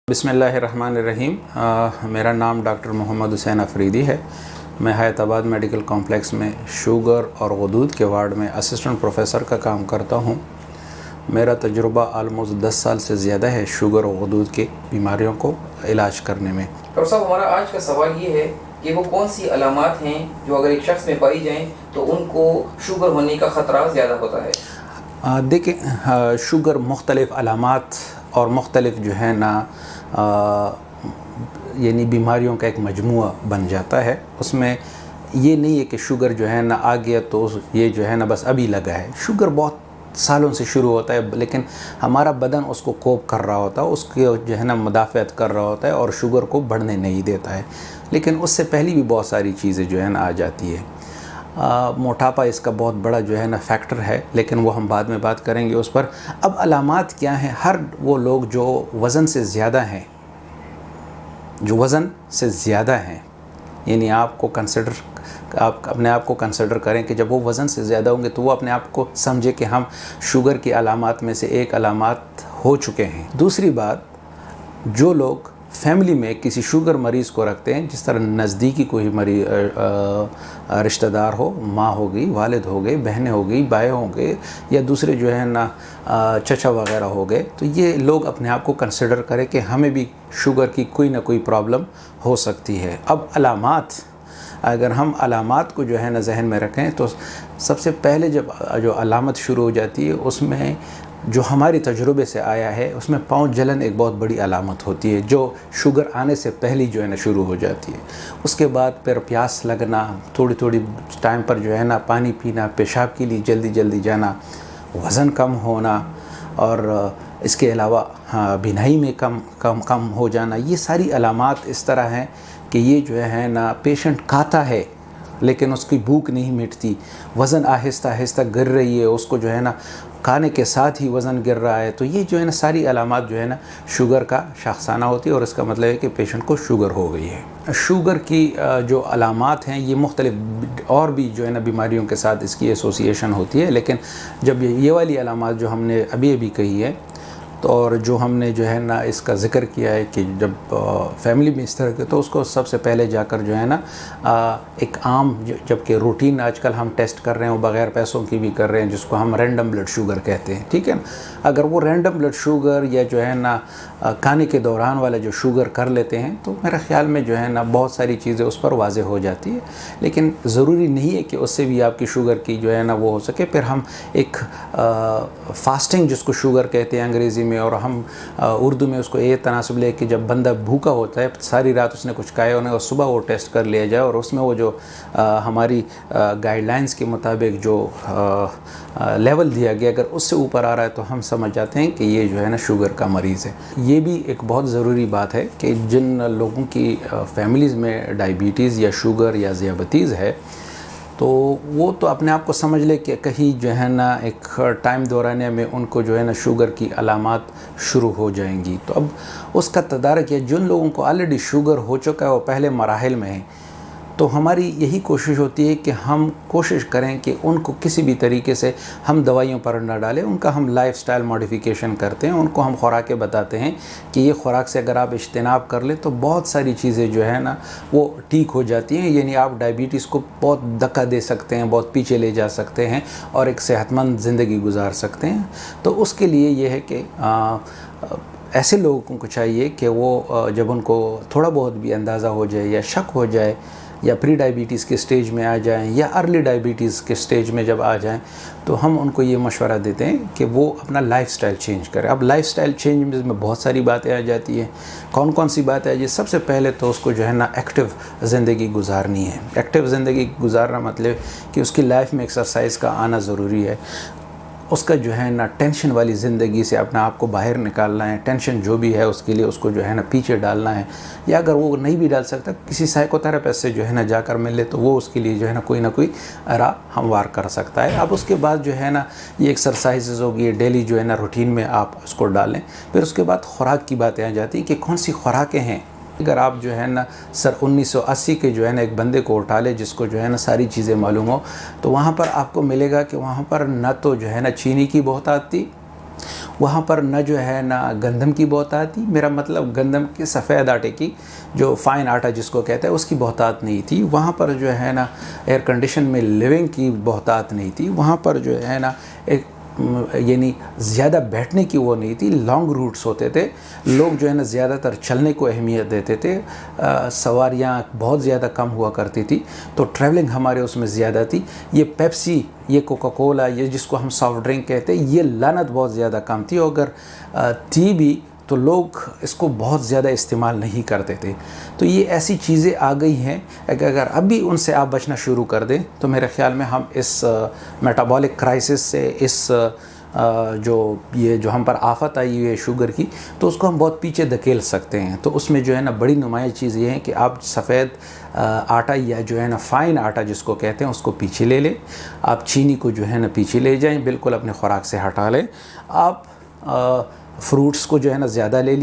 बिस्मिल्लाहिर्रहमानिर्रहीम। मेरा नाम डॉक्टर मोहम्मद हुसैन अफरीदी है। मैं हैदराबाद मेडिकल कॉम्प्लेक्स में शुगर और गदूद के वार्ड में असिस्टेंट प्रोफेसर का काम करता हूँ। मेरा तजुर्बा आलमोस्ट 10 साल से ज़्यादा है शुगर और गदूद की बीमारियों को इलाज करने में। डॉक्टर साहब, हमारा आज का सवाल ये है कि वो कौन सी अलामात हैं जो अगर एक शख्स में पाई जाएँ तो उनको शुगर होने का ख़तरा ज़्यादा होता है। देखें, शुगर मुख्तलिफ़ अलामात और मुख्तलिफ़ जो है ना यानी बीमारियों का एक मजमुआ बन जाता है। उसमें ये नहीं है कि शुगर जो है ना आ गया तो ये जो है ना बस अभी लगा है। शुगर बहुत सालों से शुरू होता है, लेकिन हमारा बदन उसको कोप कर रहा होता है, उसके जो है ना मुदाफ़अत कर रहा होता है और शुगर को बढ़ने नहीं देता है। लेकिन उससे पहले भी बहुत सारी चीज़ें जो है ना आ जाती है। मोटापा इसका बहुत बड़ा जो है ना फैक्टर है, लेकिन वो हम बाद में बात करेंगे उस पर। अब अलामात क्या हैं? हर वो लोग जो वज़न से ज़्यादा हैं, जो वज़न से ज़्यादा हैं, यानी आप अपने आप को कंसिडर करें कि जब वो वज़न से ज़्यादा होंगे तो वो अपने आप को समझे कि हम शुगर की अलामात में से एक अलामात हो चुके हैं। दूसरी बात, जो लोग फैमिली में किसी शुगर मरीज़ को रखते हैं, जिस तरह नज़दीकी कोई रिश्तेदार हो, माँ हो गई, वालिद हो गए, बहनें हो गई, भाई हो गए, या दूसरे जो है ना चचा वगैरह हो गए, तो ये लोग अपने आप को कंसिडर करें कि हमें भी शुगर की कोई ना कोई प्रॉब्लम हो सकती है। अब अलामात, अगर हम अलामात को जो है ना जहन में रखें तो सबसे पहले जो अलामत शुरू हो जाती है, उसमें जो हमारी तजुर्बे से आया है, उसमें पाँव जलन एक बहुत बड़ी अलामत होती है, जो शुगर आने से पहले जो है ना शुरू हो जाती है। उसके बाद फिर प्यास लगना, थोड़ी थोड़ी टाइम पर जो है ना पानी पीना, पेशाब के लिए जल्दी जल्दी जाना, वज़न कम होना, और इसके अलावा बिनाई में कम हो जाना। ये सारी अलामात इस तरह हैं कि ये जो है ना पेशेंट खाता है लेकिन उसकी भूख नहीं मिटती, वज़न आहिस्ता आहिस्ता गिर रही है, उसको जो है ना खाने के साथ ही वज़न गिर रहा है। तो ये जो है ना सारी अलामात जो है ना शुगर का शाखसाना होती है, और इसका मतलब है कि पेशेंट को शुगर हो गई है। शुगर की जो अलामात हैं, ये मुख्तलिफ और भी जो है ना बीमारियों के साथ इसकी एसोसिएशन होती है, लेकिन जब ये वाली अलामात जो हमने अभी अभी कही है, तो और जो हमने जो है ना इसका ज़िक्र किया है कि जब फैमिली में इस तरह के, तो उसको सबसे पहले जाकर जो है ना एक आम, जबकि रूटीन आजकल हम टेस्ट कर रहे हैं, वो बग़ैर पैसों की भी कर रहे हैं, जिसको हम रैंडम ब्लड शुगर कहते हैं, ठीक है ना। अगर वो रैंडम ब्लड शुगर या जो है ना खाने के दौरान वाला जो शुगर कर लेते हैं, तो मेरे ख़्याल में जो है ना बहुत सारी चीज़ें उस पर वाज़ेह हो जाती है। लेकिन ज़रूरी नहीं है कि उससे भी आपकी शुगर की जो है ना वो हो सके। फिर हम एक फास्टिंग, जिसको शुगर कहते हैं अंग्रेज़ी में, और हम उर्दू में उसको ये तनासब ले कि जब बंदा भूखा होता है, सारी रात उसने कुछ खाया होने और सुबह वो टेस्ट कर लिया जाए, और उसमें वो जो हमारी गाइडलाइंस के मुताबिक जो लेवल दिया गया, अगर उससे ऊपर आ रहा है तो हम समझ जाते हैं कि ये जो है ना शुगर का मरीज़ है। ये भी एक बहुत ज़रूरी बात है कि जिन लोगों की फैमिलीज़ में डायबिटीज़ या शुगर या ज़ियाबतीज़ है, तो वो तो अपने आप को समझ ले कि कहीं जो है ना एक टाइम दौराने में उनको जो है ना शुगर की अलामात शुरू हो जाएंगी। तो अब उसका तदारक है, जिन लोगों को ऑलरेडी शुगर हो चुका है, वो पहले मराहिल में है, तो हमारी यही कोशिश होती है कि हम कोशिश करें कि उनको किसी भी तरीके से हम दवाइयों पर न डालें। उनका हम लाइफस्टाइल मॉडिफिकेशन करते हैं, उनको हम खुराकें बताते हैं कि ये खुराक से अगर आप इज्तिनाब कर लें तो बहुत सारी चीज़ें जो है ना वो ठीक हो जाती हैं। यानी आप डायबिटीज़ को बहुत धक्का दे सकते हैं, बहुत पीछे ले जा सकते हैं और एक सेहतमंद ज़िंदगी गुजार सकते हैं। तो उसके लिए ये है कि ऐसे लोगों को चाहिए कि वो जब उनको थोड़ा बहुत भी अंदाज़ा हो जाए या शक हो जाए, या प्री डायबिटीज़ के स्टेज में आ जाएं, या अर्ली डायबिटीज़ के स्टेज में जब आ जाएं, तो हम उनको ये मशवरा देते हैं कि वो अपना लाइफस्टाइल चेंज करें। अब लाइफस्टाइल चेंज में बहुत सारी बातें आ जाती हैं। कौन कौन सी बातें आ जाती? सबसे पहले तो उसको जो है ना एक्टिव ज़िंदगी गुजारनी है। एक्टिव ज़िंदगी गुजारना मतलब कि उसकी लाइफ में एक्सरसाइज का आना ज़रूरी है। उसका जो है ना टेंशन वाली ज़िंदगी से अपने आप को बाहर निकालना है। टेंशन जो भी है उसके लिए उसको जो है ना पीछे डालना है, या अगर वो नहीं भी डाल सकता, किसी साइकोथेरेपिस्ट से जो है ना जाकर मिले, तो वो उसके लिए जो है ना कोई राह हमवार कर सकता है। अब उसके बाद जो है ना ये एक्सरसाइजेज होगी, डेली जो है ना रूटीन में आप उसको डालें। फिर उसके बाद खुराक की बातें आ जाती हैं कि कौन सी खुराकें हैं। अगर आप जो है ना सर 1980 के जो है ना एक बंदे को उठा ले, जिसको जो है ना सारी चीज़ें मालूम हो, तो वहाँ पर आपको मिलेगा कि वहाँ पर न तो जो है ना चीनी की बहुत आती, वहाँ पर न जो है ना गंदम की बहुतात थी, मेरा मतलब गंदम के सफ़ेद आटे की, जो फ़ाइन आटा जिसको कहते हैं, उसकी बहुतात नहीं थी। वहाँ पर जो है ना एयर कंडीशन में लिविंग की बहुतात नहीं थी। वहाँ पर जो है ना एक यानी ज़्यादा बैठने की वो नहीं थी, लॉन्ग रूट्स होते थे, लोग जो है ना ज़्यादातर चलने को अहमियत देते थे, सवारियाँ बहुत ज़्यादा कम हुआ करती थी, तो ट्रैवलिंग हमारे उसमें ज़्यादा थी। ये पेप्सी, ये कोका कोला, ये जिसको हम सॉफ्ट ड्रिंक कहते हैं, ये लानत बहुत ज़्यादा कम थी। अगर थी भी तो लोग इसको बहुत ज़्यादा इस्तेमाल नहीं करते थे। तो ये ऐसी चीज़ें आ गई हैं, अगर अभी उनसे आप बचना शुरू कर दें तो मेरे ख़्याल में हम इस मेटाबॉलिक क्राइसिस से, इस जो हम पर आफत आई हुई है शुगर की, तो उसको हम बहुत पीछे धकेल सकते हैं। तो उसमें जो है ना बड़ी नुमाया चीज़ ये है कि आप सफ़ेद आटा या जो है ना फ़ाइन आटा जिसको कहते हैं उसको पीछे ले लें। आप चीनी को जो है ना पीछे ले जाएं, बिल्कुल अपने ख़ुराक से हटा लें। आप फ्रूट्स को जो है ना ज़्यादा ले लिए।